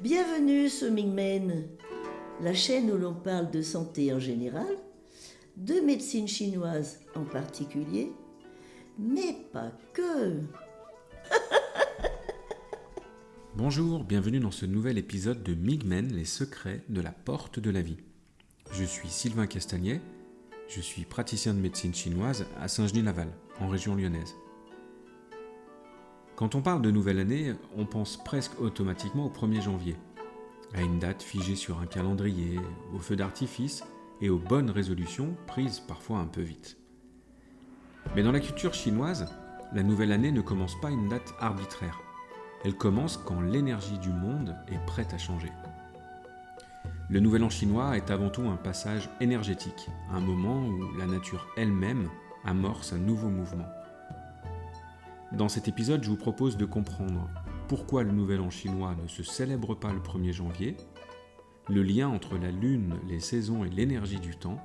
Bienvenue sur Mingmen, la chaîne où l'on parle de santé en général, de médecine chinoise en particulier, mais pas que. Bonjour, bienvenue dans ce nouvel épisode de Mingmen, les secrets de la porte de la vie. Je suis Sylvain Castagnet, je suis praticien de médecine chinoise à Saint-Genis-Laval, en région lyonnaise. Quand on parle de nouvelle année, on pense presque automatiquement au 1er janvier, à une date figée sur un calendrier, aux feux d'artifice et aux bonnes résolutions prises parfois un peu vite. Mais dans la culture chinoise, la nouvelle année ne commence pas à une date arbitraire. Elle commence quand l'énergie du monde est prête à changer. Le nouvel an chinois est avant tout un passage énergétique, un moment où la nature elle-même amorce un nouveau mouvement. Dans cet épisode, je vous propose de comprendre pourquoi le nouvel an chinois ne se célèbre pas le 1er janvier, le lien entre la lune, les saisons et l'énergie du temps,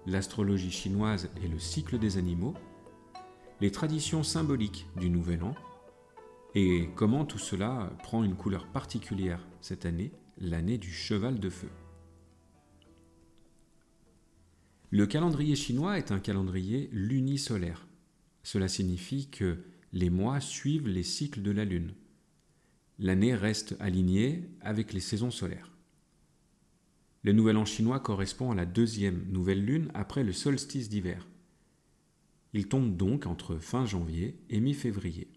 l'astrologie chinoise et le cycle des animaux, les traditions symboliques du nouvel an, et comment tout cela prend une couleur particulière cette année, l'année du cheval de feu. Le calendrier chinois est un calendrier lunisolaire. Cela signifie que les mois suivent les cycles de la lune. L'année reste alignée avec les saisons solaires. Le nouvel an chinois correspond à la deuxième nouvelle lune après le solstice d'hiver. Il tombe donc entre fin janvier et mi-février.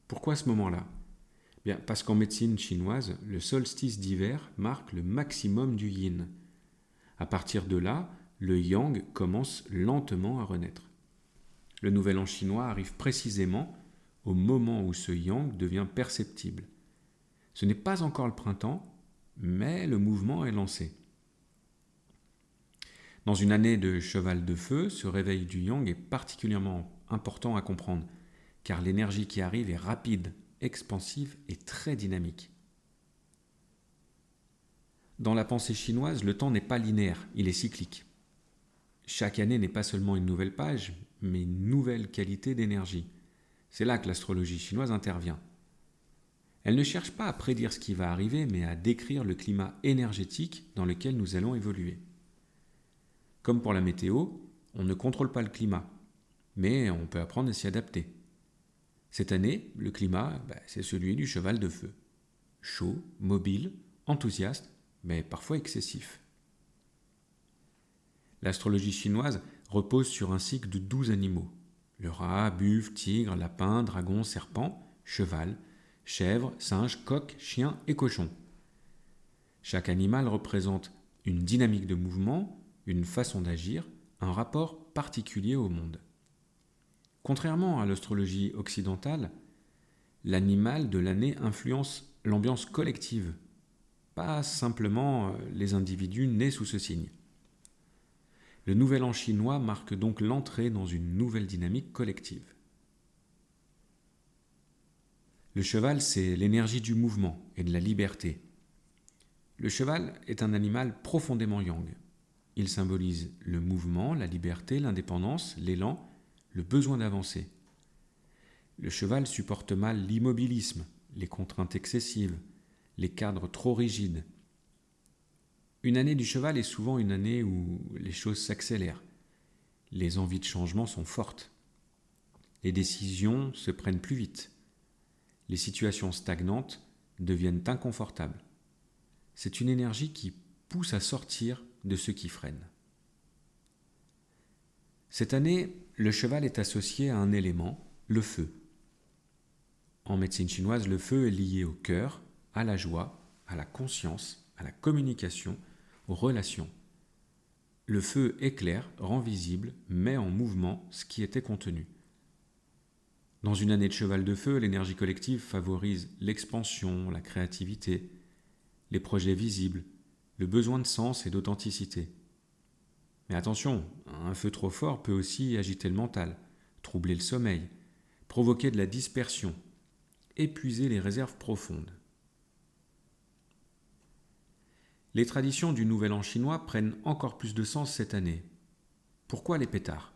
Pourquoi ce moment-là ? Bien, parce qu'en médecine chinoise, le solstice d'hiver marque le maximum du yin. À partir de là, le yang commence lentement à renaître. Le nouvel an chinois arrive précisément au moment où ce yang devient perceptible. Ce n'est pas encore le printemps, mais le mouvement est lancé. Dans une année de cheval de feu, ce réveil du yang est particulièrement important à comprendre, car l'énergie qui arrive est rapide, expansive et très dynamique. Dans la pensée chinoise, le temps n'est pas linéaire, il est cyclique. Chaque année n'est pas seulement une nouvelle page, mais une nouvelle qualité d'énergie. C'est là que l'astrologie chinoise intervient. Elle ne cherche pas à prédire ce qui va arriver, mais à décrire le climat énergétique dans lequel nous allons évoluer. Comme pour la météo, on ne contrôle pas le climat, mais on peut apprendre à s'y adapter. Cette année, le climat, c'est celui du cheval de feu. Chaud, mobile, enthousiaste, mais parfois excessif. L'astrologie chinoise repose sur un cycle de 12 animaux. Le rat, buffle, tigre, lapin, dragon, serpent, cheval, chèvre, singe, coq, chien et cochon. Chaque animal représente une dynamique de mouvement, une façon d'agir, un rapport particulier au monde. Contrairement à l'astrologie occidentale, l'animal de l'année influence l'ambiance collective, pas simplement les individus nés sous ce signe. Le nouvel an chinois marque donc l'entrée dans une nouvelle dynamique collective. Le cheval, c'est l'énergie du mouvement et de la liberté. Le cheval est un animal profondément yang. Il symbolise le mouvement, la liberté, l'indépendance, l'élan, le besoin d'avancer. Le cheval supporte mal l'immobilisme, les contraintes excessives, les cadres trop rigides. Une année du cheval est souvent une année où les choses s'accélèrent. Les envies de changement sont fortes. Les décisions se prennent plus vite. Les situations stagnantes deviennent inconfortables. C'est une énergie qui pousse à sortir de ce qui freine. Cette année, le cheval est associé à un élément, le feu. En médecine chinoise, le feu est lié au cœur, à la joie, à la conscience, à la communication, aux relations. Le feu éclaire, rend visible, met en mouvement ce qui était contenu. Dans une année de cheval de feu, l'énergie collective favorise l'expansion, la créativité, les projets visibles, le besoin de sens et d'authenticité. Mais attention, un feu trop fort peut aussi agiter le mental, troubler le sommeil, provoquer de la dispersion, épuiser les réserves profondes. Les traditions du Nouvel An chinois prennent encore plus de sens cette année. Pourquoi les pétards ?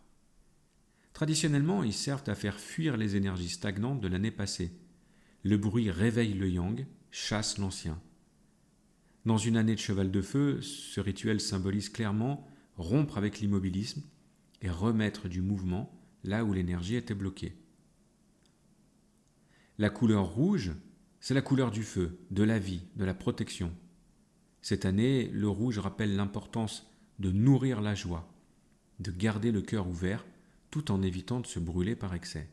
Traditionnellement, ils servent à faire fuir les énergies stagnantes de l'année passée. Le bruit réveille le yang, chasse l'ancien. Dans une année de cheval de feu, ce rituel symbolise clairement rompre avec l'immobilisme et remettre du mouvement là où l'énergie était bloquée. La couleur rouge, c'est la couleur du feu, de la vie, de la protection. Cette année, le rouge rappelle l'importance de nourrir la joie, de garder le cœur ouvert tout en évitant de se brûler par excès.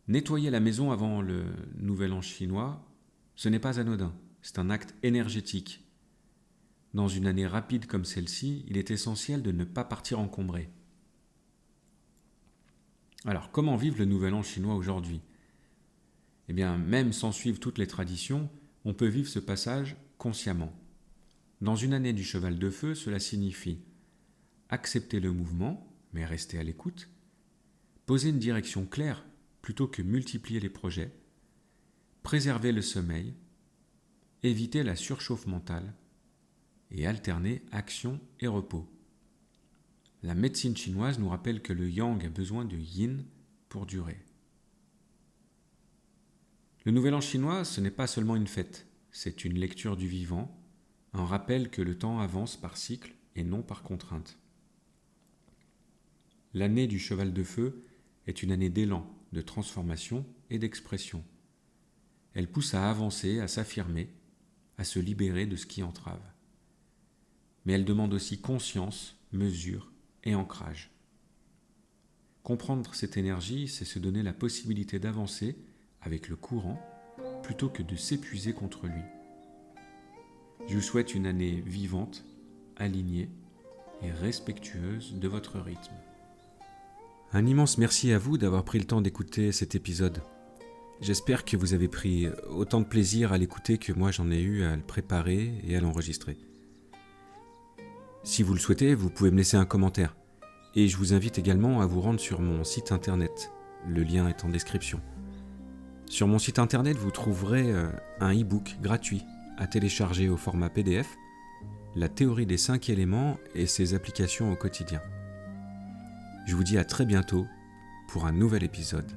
Nettoyer la maison avant le Nouvel An chinois, ce n'est pas anodin, c'est un acte énergétique. Dans une année rapide comme celle-ci, il est essentiel de ne pas partir encombré. Alors, comment vivre le Nouvel An chinois aujourd'hui ? Eh bien, même sans suivre toutes les traditions, on peut vivre ce passage consciemment. Dans une année du cheval de feu, cela signifie accepter le mouvement, mais rester à l'écoute, poser une direction claire plutôt que multiplier les projets, préserver le sommeil, éviter la surchauffe mentale et alterner action et repos. La médecine chinoise nous rappelle que le yang a besoin de yin pour durer. Le Nouvel An chinois, ce n'est pas seulement une fête, c'est une lecture du vivant, un rappel que le temps avance par cycle et non par contrainte. L'année du cheval de feu est une année d'élan, de transformation et d'expression. Elle pousse à avancer, à s'affirmer, à se libérer de ce qui entrave. Mais elle demande aussi conscience, mesure et ancrage. Comprendre cette énergie, c'est se donner la possibilité d'avancer avec le courant plutôt que de s'épuiser contre lui. Je vous souhaite une année vivante, alignée et respectueuse de votre rythme. Un immense merci à vous d'avoir pris le temps d'écouter cet épisode. J'espère que vous avez pris autant de plaisir à l'écouter que moi j'en ai eu à le préparer et à l'enregistrer. Si vous le souhaitez, vous pouvez me laisser un commentaire. Et je vous invite également à vous rendre sur mon site internet. Le lien est en description. Sur mon site internet, vous trouverez un e-book gratuit à télécharger au format PDF, la théorie des 5 éléments et ses applications au quotidien. Je vous dis à très bientôt pour un nouvel épisode.